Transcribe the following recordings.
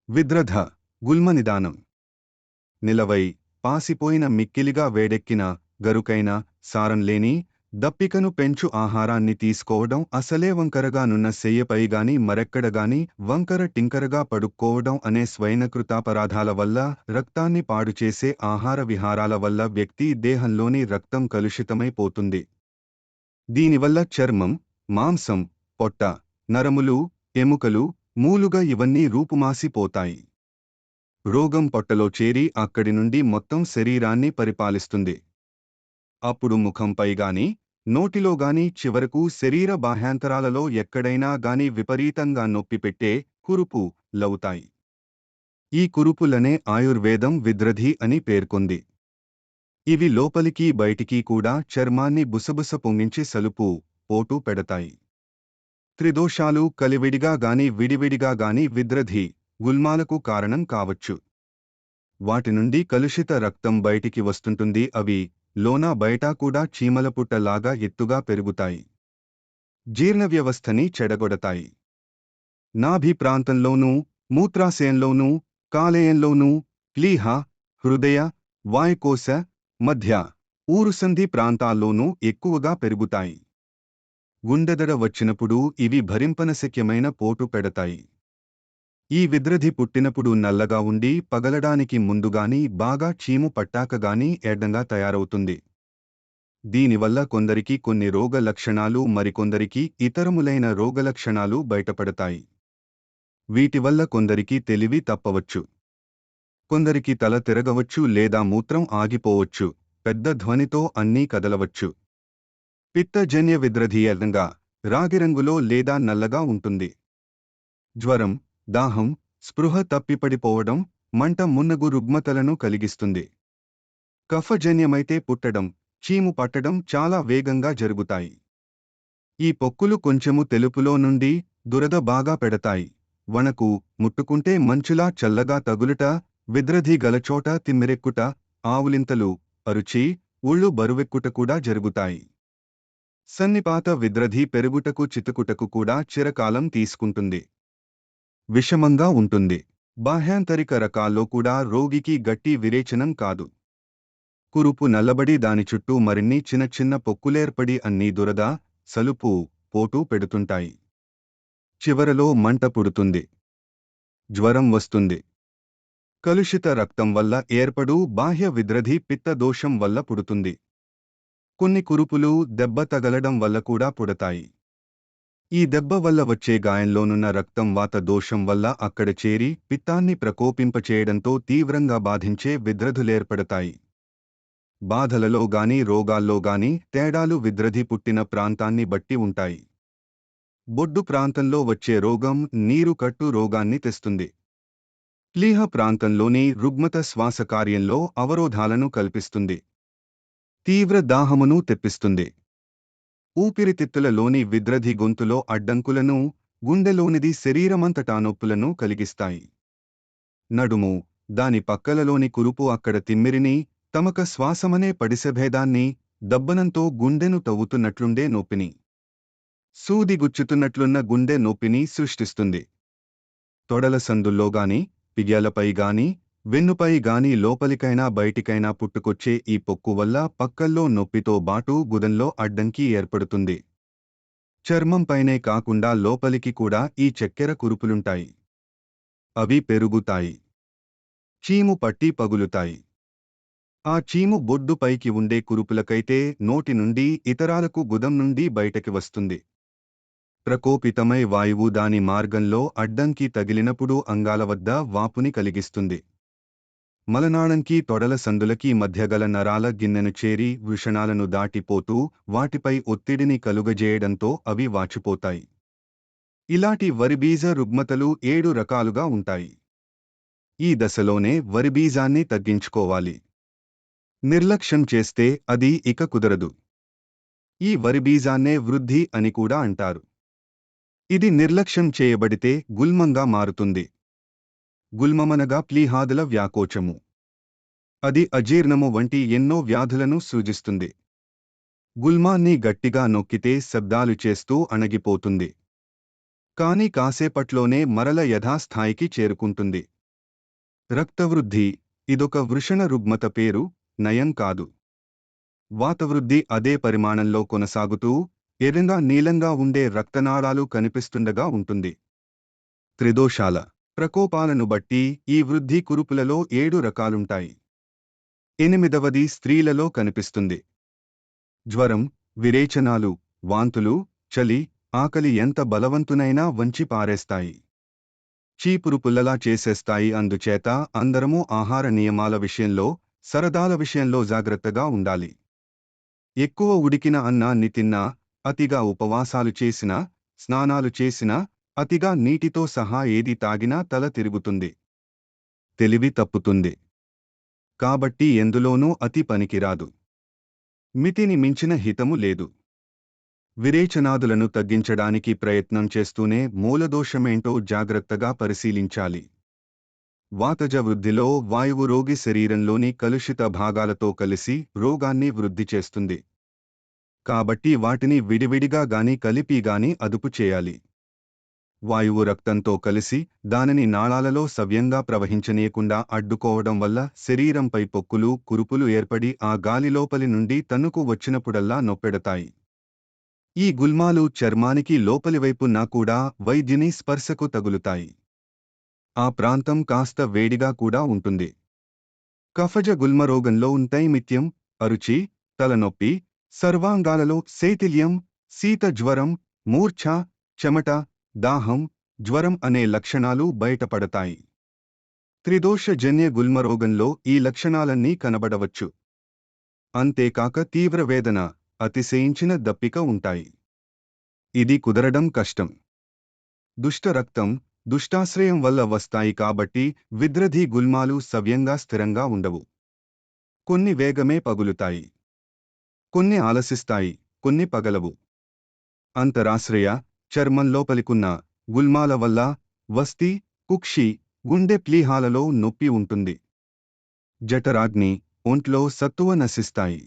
విద్రధ గుల్మనిదానం నిలవై పాసిపోయిన మిక్కిలిగా వేడెక్కిన గరుకైన సారంలేని దప్పికను పెంచు ఆహారాన్ని తీసుకోవడం అసలే వంకరగానున్న సెయ్యపైగాని మరెక్కడగాని వంకర టింకరగా పడుక్కోవడం అనే స్వైనకృతాపరాధాల వల్ల రక్తాన్ని పాడుచేసే ఆహార విహారాల వల్ల వ్యక్తి దేహంలోని రక్తం కలుషితమైపోతుంది. దీనివల్ల చర్మం, మాంసం, పొట్ట, నరములు, ఎముకలు, మూలుగా ఇవన్నీ రూపుమాసిపోతాయి. రోగం పొట్టలో చేరి అక్కడి నుండి మొత్తం శరీరాన్ని పరిపాలిస్తుంది. అప్పుడు ముఖంపైగాని నోటిలోగాని చివరకు శరీర బాహ్యాంతరాలలో ఎక్కడైనా గాని విపరీతంగా నొప్పిపెట్టే కురుపు లవుతాయి. ఈ కురుపులనే ఆయుర్వేదం విద్రధి అని పేర్కొంది. ఇవి లోపలికి బయటికి కూడా చర్మాన్ని బుసబుస పొంగించి సలుపు, పోటు పెడతాయి. త్రిదోషాలు కలివిడిగా గాని విడివిడిగా గాని విద్రధి, గుల్మాలకు కారణం కావచ్చు. వాటి నుండి కలుషిత రక్తం బయటికి వస్తుంటుంది. అవి లోనా బయటా కూడా చీమలపుట్టలాగా ఎత్తుగా పెరుగుతాయి. జీర్ణవ్యవస్థని చెడగొడతాయి. నాభి ప్రాంతంలోనూ, మూత్రాశయంలోనూ, కాలేయంలోనూ, ప్లీహ, హృదయ, వాయుకోశ మధ్య, ఊరుసంధి ప్రాంతాల్లోనూ ఎక్కువగా పెరుగుతాయి. గుండెదడ వచ్చినప్పుడు ఇవి భరింపనశక్యమైన పోటు పెడతాయి. ఈ విద్రధి పుట్టినప్పుడు నల్లగా ఉండి పగలడానికి ముందుగాని బాగా చీము పట్టాకగాని ఎడ్డంగా తయారవుతుంది. దీనివల్ల కొందరికి కొన్ని రోగ లక్షణాలు మరికొందరికి ఇతరములైన రోగలక్షణాలు బయటపడతాయి. వీటివల్ల కొందరికి తెలివి తప్పవచ్చు. కొందరికి తల తిరగవచ్చు లేదా మూత్రం ఆగిపోవచ్చు. పెద్ద ధ్వనితో అన్నీ కదలవచ్చు. పిత్తజన్య విద్రధి ఎర్రంగా, రాగిరంగులో లేదా నల్లగా ఉంటుంది. జ్వరం, దాహం, స్పృహ తప్పిపడిపోవడం, మంట మున్నగు రుగ్మతలను కలిగిస్తుంది. కఫజన్యమైతే పుట్టడం, చీము పట్టడం చాలా వేగంగా జరుగుతాయి. ఈ పొక్కులు కొంచెము తెలుపులో నుండి దురద బాగా పెడతాయి. వణకు, ముట్టుకుంటే మంచులా చల్లగా తగులుట, విద్రధి గలచోట తిమ్మిరెక్కుట, ఆవులింతలు, అరుచి, ఒళ్ళు బరువెక్కుట కూడా జరుగుతాయి. సన్నిపాత విద్రధి పెరుగుటకు చితుకుటకు కూడా చిరకాలం తీసుకుంటుంది. విషమంగా ఉంటుంది. బాహ్యాంతరిక రకాల్లో కూడా రోగికి గట్టి విరేచనం కాదు. కురుపు నల్లబడి దాని చుట్టూ మరిన్ని చిన్న చిన్న పొక్కులేర్పడి అన్నీ దురద, సలుపు, పోటు పెడుతుంటాయి. చివరలో మంట పుడుతుంది. జ్వరం వస్తుంది. కలుషిత రక్తం వల్ల ఏర్పడు బాహ్య విద్రధి పిత్త దోషం వల్ల పుడుతుంది. కొన్ని కురుపులు దెబ్బ తగలడం వల్ల కూడా పుడతాయి. ఈ దెబ్బ వల్ల వచ్చే గాయంలోనున్న రక్తం వాత దోషం వల్ల అక్కడ చేరి పిత్తాన్ని ప్రకోపింపచేయడంతో తీవ్రంగా బాధించే విద్రధులేర్పడతాయి. బాధలలో గాని రోగాల్లో గాని తేడాలు విద్రధి పుట్టిన ప్రాంతాన్ని బట్టి ఉంటాయి. బొడ్డు ప్రాంతంలో వచ్చే రోగం నీరు కట్టు రోగాన్ని తెస్తుంది. ప్లీహ ప్రాంతంలోని రుగ్మత శ్వాసకార్యంలో అవరోధాలను కల్పిస్తుంది. తీవ్ర దాహమును తెప్పిస్తుంది. ఊపిరితిత్తులలోని విద్రధి గొంతులో అడ్డంకులను, గుండెలోనిది శరీరమంతటా నొప్పులను కలిగిస్తాయి. నడుము, దాని పక్కలలోని కురుపు అక్కడ తిమ్మిరిని, తమక శ్వాసమనే పడిసెభేదాన్ని, దబ్బనంతో గుండెను తవ్వుతున్నట్లుండే నొప్పిని, సూది గుచ్చుతున్నట్లున్న గుండె నొప్పిని సృష్టిస్తుంది. తొడల సందుల్లోగాని, పిగ్యాలపైగాని, వెన్నుపై గాని లోపలికైనా బయటికైనా పుట్టుకొచ్చే ఈ పొక్కు వల్ల పక్కల్లో నొప్పితో బాటు గుదంలో అడ్డంకి ఏర్పడుతుంది. చర్మంపైనే కాకుండా లోపలికి కూడా ఈ చక్కెర కురుపులుంటాయి. అవి పెరుగుతాయి. చీము పట్టి పగులుతాయి. ఆ చీము బొడ్డు పైకి ఉండే కురుపులకైతే నోటి నుండి ఇతరాలకు గుదం నుండి బయటకి వస్తుంది. ప్రకోపితమై వాయువు దాని మార్గంలో అడ్డంకి తగిలినప్పుడు అంగాల వద్ద వాపుని కలిగిస్తుంది. మలనాళంకి తొడల సందులకి మధ్యగల నరాల గిన్నెను చేరి వృషణాలను దాటిపోతూ వాటిపై ఒత్తిడిని కలుగజేయడంతో అవి వాచిపోతాయి. ఇలాంటి వరిబీజ రుగ్మతలు 7 రకాలుగా ఉంటాయి. ఈ దశలోనే వరిబీజాన్ని తగ్గించుకోవాలి. నిర్లక్ష్యం చేస్తే అది ఇక కుదరదు. ఈ వరిబీజాన్నే వృద్ధి అని కూడా అంటారు. ఇది నిర్లక్ష్యం చేయబడితే గుల్మంగా మారుతుంది. గుల్మమనగా ప్లీహాదుల వ్యాకోచము. అది అజీర్ణము వంటి ఎన్నో వ్యాధులను సూచిస్తుంది. గుల్మాన్ని గట్టిగా నొక్కితే శబ్దాలు చేస్తూ అణగిపోతుంది. కాని కాసేపట్లోనే మరల యథాస్థాయికి చేరుకుంటుంది. రక్తవృద్ధి ఇదొక వృషణ రుగ్మత పేరు, నయం కాదు. వాతవృద్ధి అదే పరిమాణంలో కొనసాగుతూ ఎర్రగా నీలంగా ఉండే రక్తనాళాలు కనిపిస్తుండగా ఉంటుంది. త్రిదోషాల ప్రకోపాలను బట్టి ఈ వృద్ధి కురుపులలో 7 రకాలుంటాయి. 8వది స్త్రీలలో కనిపిస్తుంది. జ్వరం, విరేచనాలు, వాంతులు, చలి, ఆకలి ఎంత బలవంతునైనా వంచి పారేస్తాయి. చీపురు పుల్లలా చేసేస్తాయి. అందుచేత అందరము ఆహార నియమాల విషయంలో, సరదాల విషయంలో జాగ్రత్తగా ఉండాలి. ఎక్కువ ఉడికిన అన్నాన్ని తిన్నా, అతిగా ఉపవాసాలు చేసినా, స్నానాలు చేసినా, అతిగా నీటితో సహా ఏది తాగినా తల తిరుగుతుంది. తెలివి తప్పుతుంది. కాబట్టి ఎందులోనూ అతి పనికిరాదు. మితిని మించిన హితము లేదు. విరేచనాదులను తగ్గించడానికి ప్రయత్నం చేస్తూనే మూలదోషమేంటో జాగ్రత్తగా పరిశీలించాలి. వాతజ వృద్ధిలో వాయువు రోగి శరీరంలోని కలుషిత భాగాలతో కలిసి రోగాన్ని వృద్ధి చేస్తుంది. కాబట్టి వాటిని విడివిడిగా గాని కలిపి గాని అదుపు చేయాలి. వాయువు రక్తంతో కలిసి దానిని నాళాలలో సవ్యంగా ప్రవహించనీయకుండా అడ్డుకోవడం వల్ల శరీరంపై పొక్కులు, కురుపులు ఏర్పడి ఆ గాలి లోపలి నుండి తన్నుకు వచ్చినప్పుడల్లా నొప్పెడతాయి. ఈ గుల్మాలు చర్మానికి లోపలివైపున్నా కూడా వైద్యుని స్పర్శకు తగులుతాయి. ఆ ప్రాంతం కాస్త వేడిగా కూడా ఉంటుంది. కఫజ గుల్మరోగంలో ఉంటైమిత్యం, అరుచి, తలనొప్పి, సర్వాంగాలలో శైథిల్యం, శీత జ్వరం, మూర్ఛ, చెమట, దాహం, జ్వరం అనే లక్షణాలు బయటపడతాయి. త్రిదోషజన్య గుల్మరోగంలో ఈ లక్షణాలన్నీ కనబడవచ్చు. అంతేకాక తీవ్ర వేదన, అతిశయించిన దప్పిక ఉంటాయి. ఇది కుదరడం కష్టం. దుష్టరక్తం, దుష్టాశ్రయం వల్ల వస్తాయి కాబట్టి విద్రధి గుల్మాలు సవ్యంగా స్థిరంగా ఉండవు. కొన్ని వేగమే పగులుతాయి. కొన్ని ఆలసిస్తాయి, కొన్ని పగలవు. అంతరాశ్రయ, చర్మం లోపలికున్న గుల్మాల వల్ల వస్తి, కుక్షి, గుండె ప్లీహాలలో నొప్పి ఉంటుంది. జఠరాగ్ని, ఒంట్లో సత్తువ నశిస్తాయి.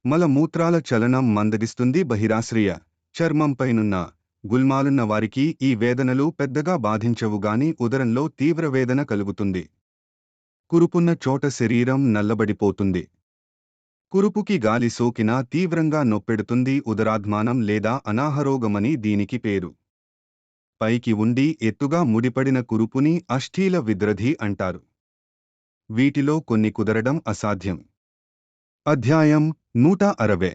మలమూత్రాల చలనం మందగిస్తుంది. బహిరాశ్రయ, చర్మంపైనున్న గుల్మాలున్న వారికి ఈ వేదనలు పెద్దగా బాధించవుగాని ఉదరంలో తీవ్ర వేదన కలుగుతుంది. కురుపున్న చోట శరీరం నల్లబడిపోతుంది. కురుపుకి గాలి సోకినా తీవ్రంగా నొప్పెడుతుంది. ఉదరాధ్మానం లేదా అనాహరోగమని దీనికి పేరు. పైకి ఉండి ఎత్తుగా ముడిపడిన కురుపుని అష్ఠీల విద్రధి అంటారు. వీటిలో కొన్ని కుదరడం అసాధ్యం. అధ్యాయం 160